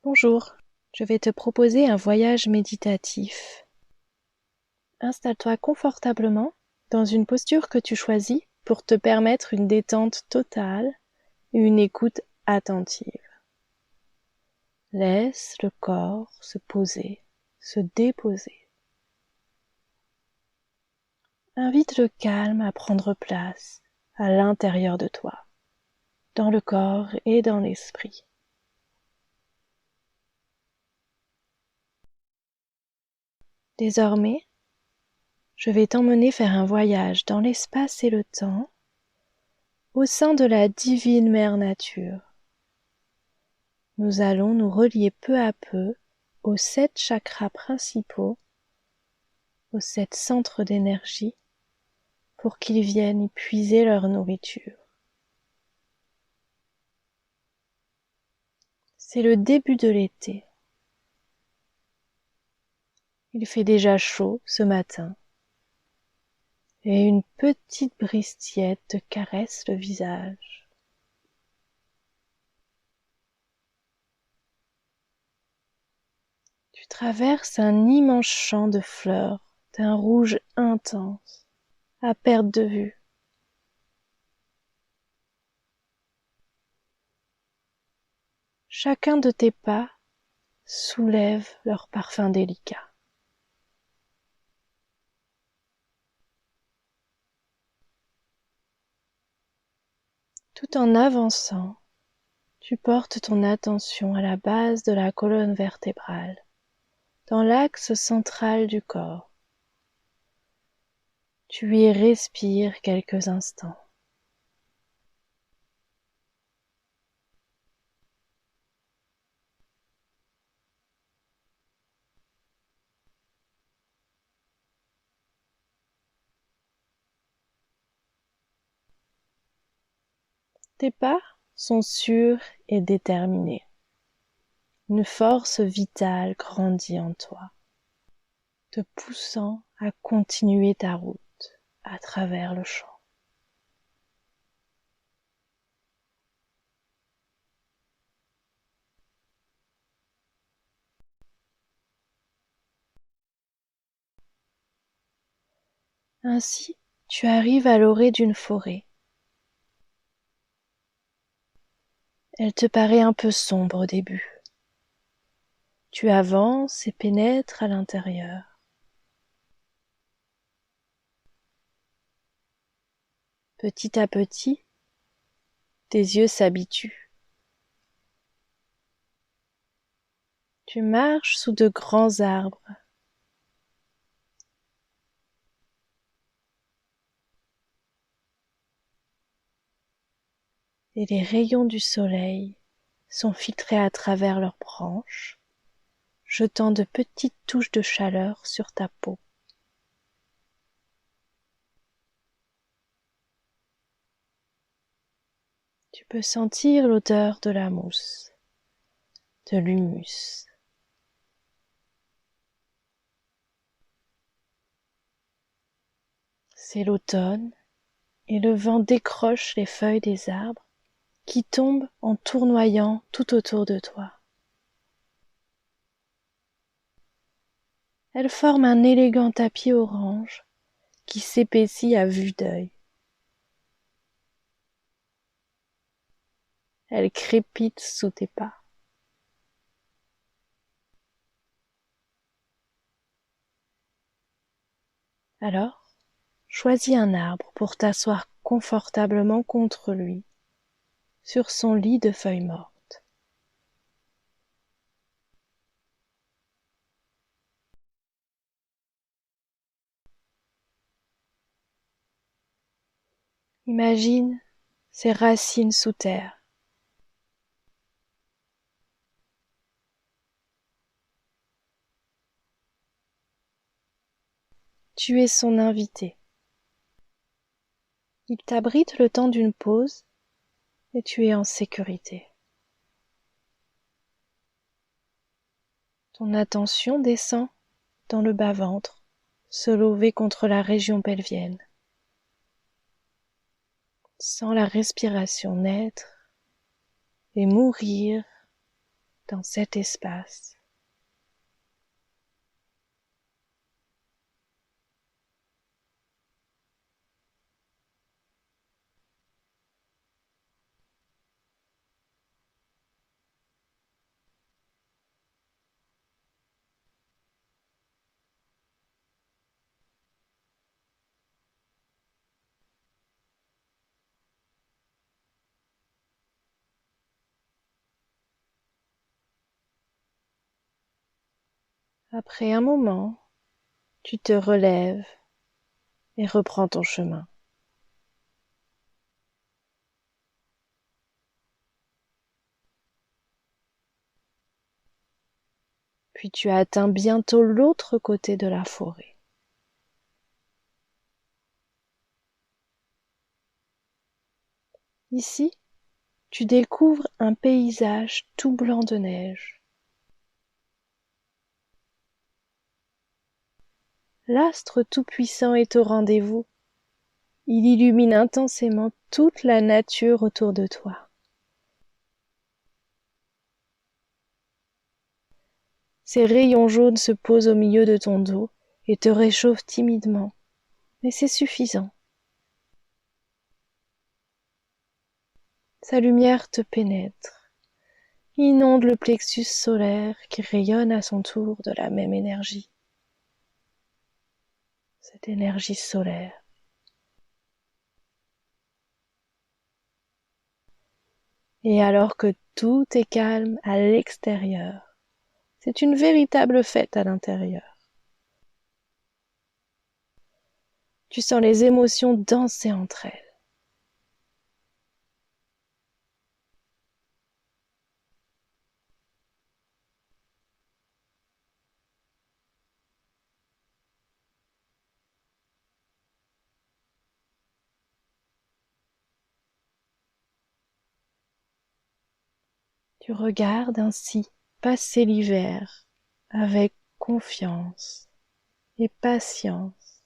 Bonjour, je vais te proposer un voyage méditatif. Installe-toi confortablement dans une posture que tu choisis pour te permettre une détente totale et une écoute attentive. Laisse le corps se poser, se déposer. Invite le calme à prendre place à l'intérieur de toi, dans le corps et dans l'esprit. Désormais, je vais t'emmener faire un voyage dans l'espace et le temps au sein de la divine Mère Nature. Nous allons nous relier peu à peu aux 7 chakras principaux, aux 7 centres d'énergie, pour qu'ils viennent y puiser leur nourriture. C'est le début de l'été. Il fait déjà chaud ce matin et une petite brise tiède te caresse le visage. Tu traverses un immense champ de fleurs d'un rouge intense, à perte de vue. Chacun de tes pas soulève leur parfum délicat. Tout en avançant, tu portes ton attention à la base de la colonne vertébrale, dans l'axe central du corps. Tu y respires quelques instants. Tes pas sont sûrs et déterminés. Une force vitale grandit en toi, te poussant à continuer ta route à travers le champ. Ainsi, tu arrives à l'orée d'une forêt. Elle te paraît un peu sombre au début. Tu avances et pénètres à l'intérieur. Petit à petit, tes yeux s'habituent. Tu marches sous de grands arbres. Et les rayons du soleil sont filtrés à travers leurs branches, jetant de petites touches de chaleur sur ta peau. Tu peux sentir l'odeur de la mousse, de l'humus. C'est l'automne et le vent décroche les feuilles des arbres qui tombent en tournoyant tout autour de toi. Elles forment un élégant tapis orange qui s'épaissit à vue d'œil. Elles crépitent sous tes pas. Alors, choisis un arbre pour t'asseoir confortablement contre lui, sur son lit de feuilles mortes. Imagine ses racines sous terre. Tu es son invité. Il t'abrite le temps d'une pause et tu es en sécurité. Ton attention descend dans le bas-ventre, se lever contre la région pelvienne. Sens la respiration naître et mourir dans cet espace. Après un moment, tu te relèves et reprends ton chemin. Puis tu as atteint bientôt l'autre côté de la forêt. Ici, tu découvres un paysage tout blanc de neige. L'astre tout-puissant est au rendez-vous. Il illumine intensément toute la nature autour de toi. Ses rayons jaunes se posent au milieu de ton dos et te réchauffent timidement, mais c'est suffisant. Sa lumière te pénètre, inonde le plexus solaire qui rayonne à son tour de la même énergie. Cette énergie solaire. Et alors que tout est calme à l'extérieur, c'est une véritable fête à l'intérieur. Tu sens les émotions danser entre elles. Tu regardes ainsi passer l'hiver avec confiance et patience.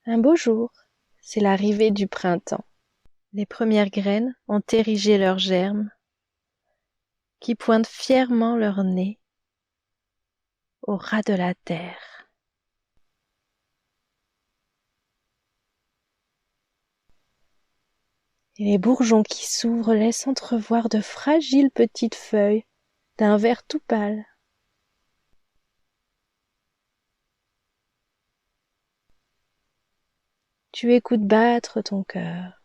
Un beau jour, c'est l'arrivée du printemps. Les premières graines ont érigé leurs germes, qui pointent fièrement leur nez au ras de la terre. Et les bourgeons qui s'ouvrent laissent entrevoir de fragiles petites feuilles d'un vert tout pâle. Tu écoutes battre ton cœur.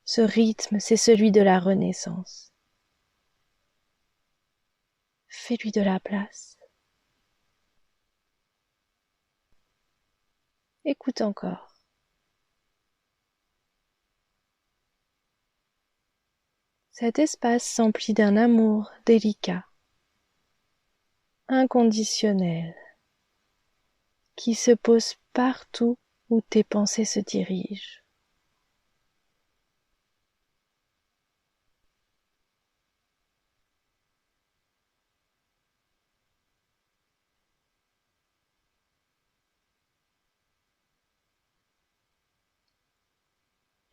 Ce rythme, c'est celui de la renaissance. Fais-lui de la place. Écoute encore. Cet espace s'emplit d'un amour délicat, inconditionnel, qui se pose partout où tes pensées se dirigent.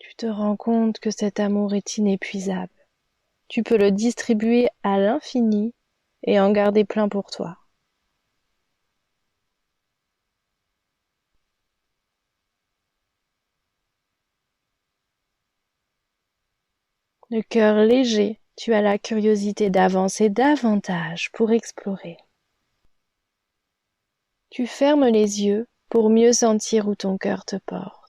Tu te rends compte que cet amour est inépuisable. Tu peux le distribuer à l'infini et en garder plein pour toi. Le cœur léger, tu as la curiosité d'avancer davantage pour explorer. Tu fermes les yeux pour mieux sentir où ton cœur te porte.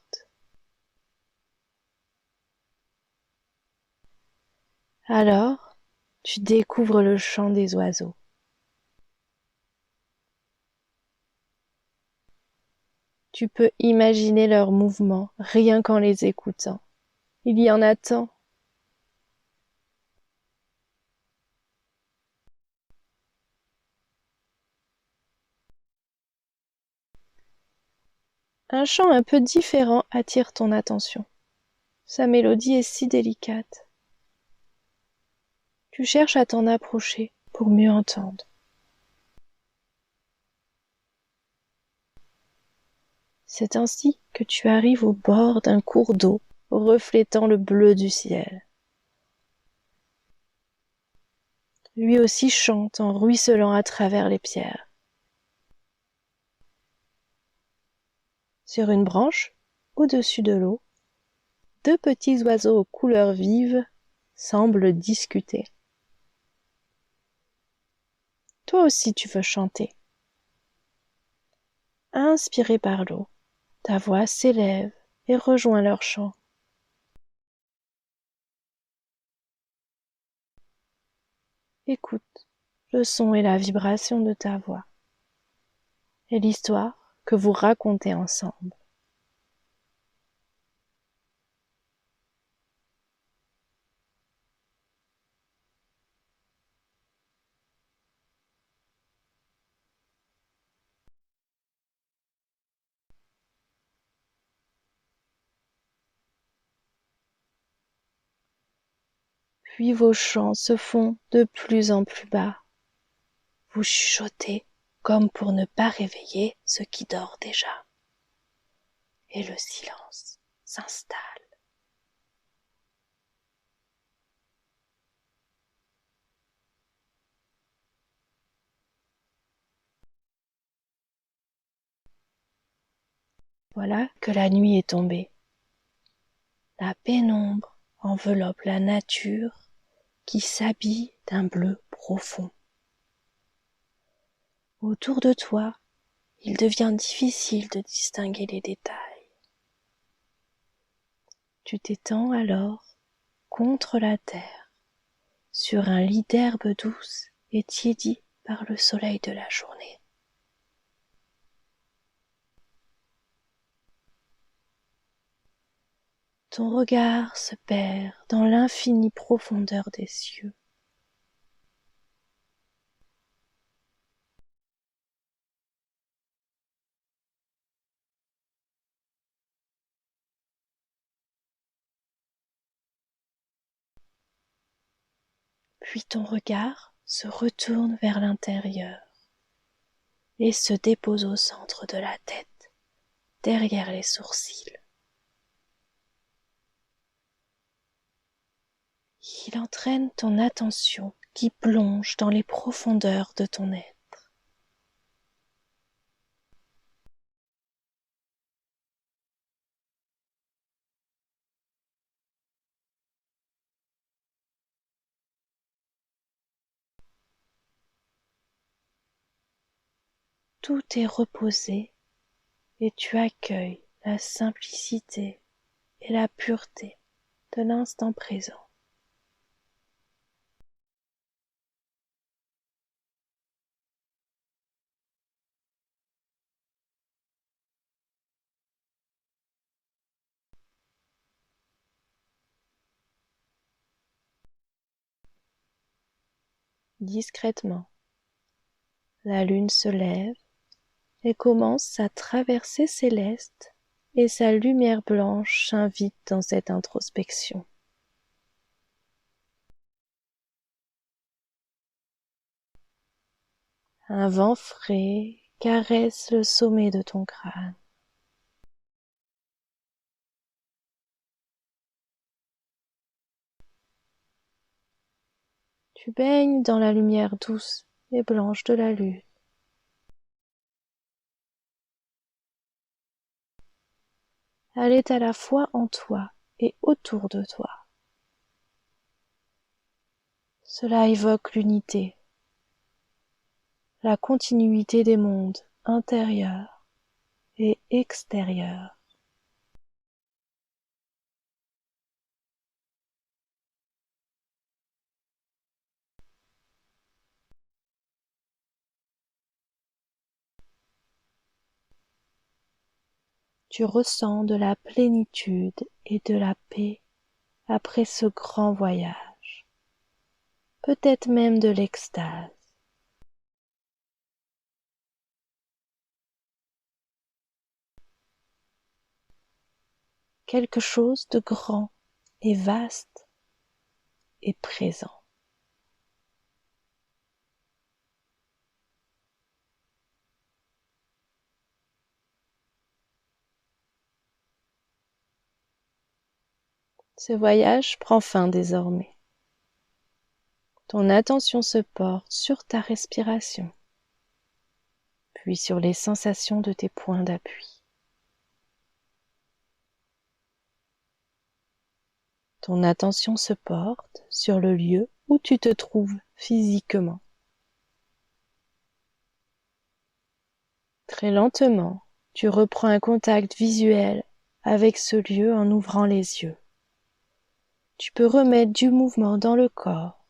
Alors, tu découvres le chant des oiseaux. Tu peux imaginer leurs mouvements rien qu'en les écoutant. Il y en a tant. Un chant un peu différent attire ton attention. Sa mélodie est si délicate. Tu cherches à t'en approcher pour mieux entendre. C'est ainsi que tu arrives au bord d'un cours d'eau reflétant le bleu du ciel. Lui aussi chante en ruisselant à travers les pierres. Sur une branche, au-dessus de l'eau, deux petits oiseaux aux couleurs vives semblent discuter. Toi aussi tu veux chanter. Inspiré par l'eau, ta voix s'élève et rejoint leur chant. Écoute le son et la vibration de ta voix et l'histoire que vous racontez ensemble. Puis vos chants se font de plus en plus bas. Vous chuchotez comme pour ne pas réveiller ce qui dort déjà. Et le silence s'installe. Voilà que la nuit est tombée. La pénombre enveloppe la nature qui s'habille d'un bleu profond. Autour de toi, il devient difficile de distinguer les détails. Tu t'étends alors contre la terre, sur un lit d'herbe douce et tiédi par le soleil de la journée. Ton regard se perd dans l'infinie profondeur des cieux. Puis ton regard se retourne vers l'intérieur et se dépose au centre de la tête, derrière les sourcils. Il entraîne ton attention qui plonge dans les profondeurs de ton être. Tout est reposé et tu accueilles la simplicité et la pureté de l'instant présent. Discrètement, la lune se lève et commence sa traversée céleste et sa lumière blanche invite dans cette introspection. Un vent frais caresse le sommet de ton crâne. Tu baignes dans la lumière douce et blanche de la lune. Elle est à la fois en toi et autour de toi. Cela évoque l'unité, la continuité des mondes intérieurs et extérieurs. Tu ressens de la plénitude et de la paix après ce grand voyage, peut-être même de l'extase. Quelque chose de grand et vaste est présent. Ce voyage prend fin désormais. Ton attention se porte sur ta respiration, puis sur les sensations de tes points d'appui. Ton attention se porte sur le lieu où tu te trouves physiquement. Très lentement, tu reprends un contact visuel avec ce lieu en ouvrant les yeux. Tu peux remettre du mouvement dans le corps,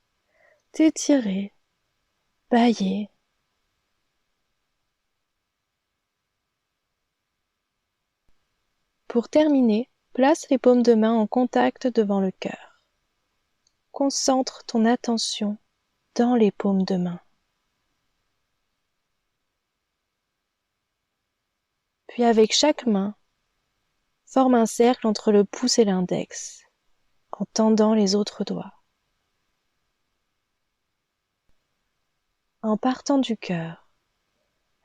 t'étirer, bâiller. Pour terminer, place les paumes de main en contact devant le cœur. Concentre ton attention dans les paumes de main. Puis avec chaque main, forme un cercle entre le pouce et l'index, en tendant les autres doigts. En partant du cœur,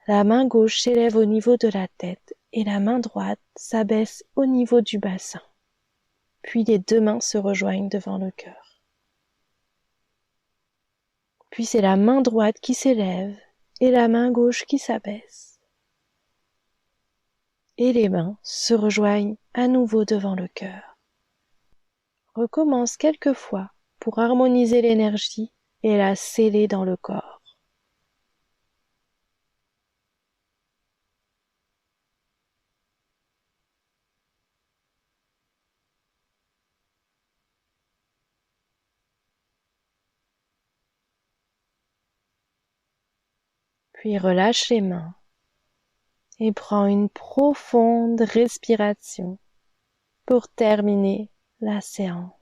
la main gauche s'élève au niveau de la tête et la main droite s'abaisse au niveau du bassin. Puis les deux mains se rejoignent devant le cœur. Puis c'est la main droite qui s'élève et la main gauche qui s'abaisse. Et les mains se rejoignent à nouveau devant le cœur. Recommence quelques fois pour harmoniser l'énergie et la sceller dans le corps. Puis relâche les mains et prends une profonde respiration pour terminer la séance.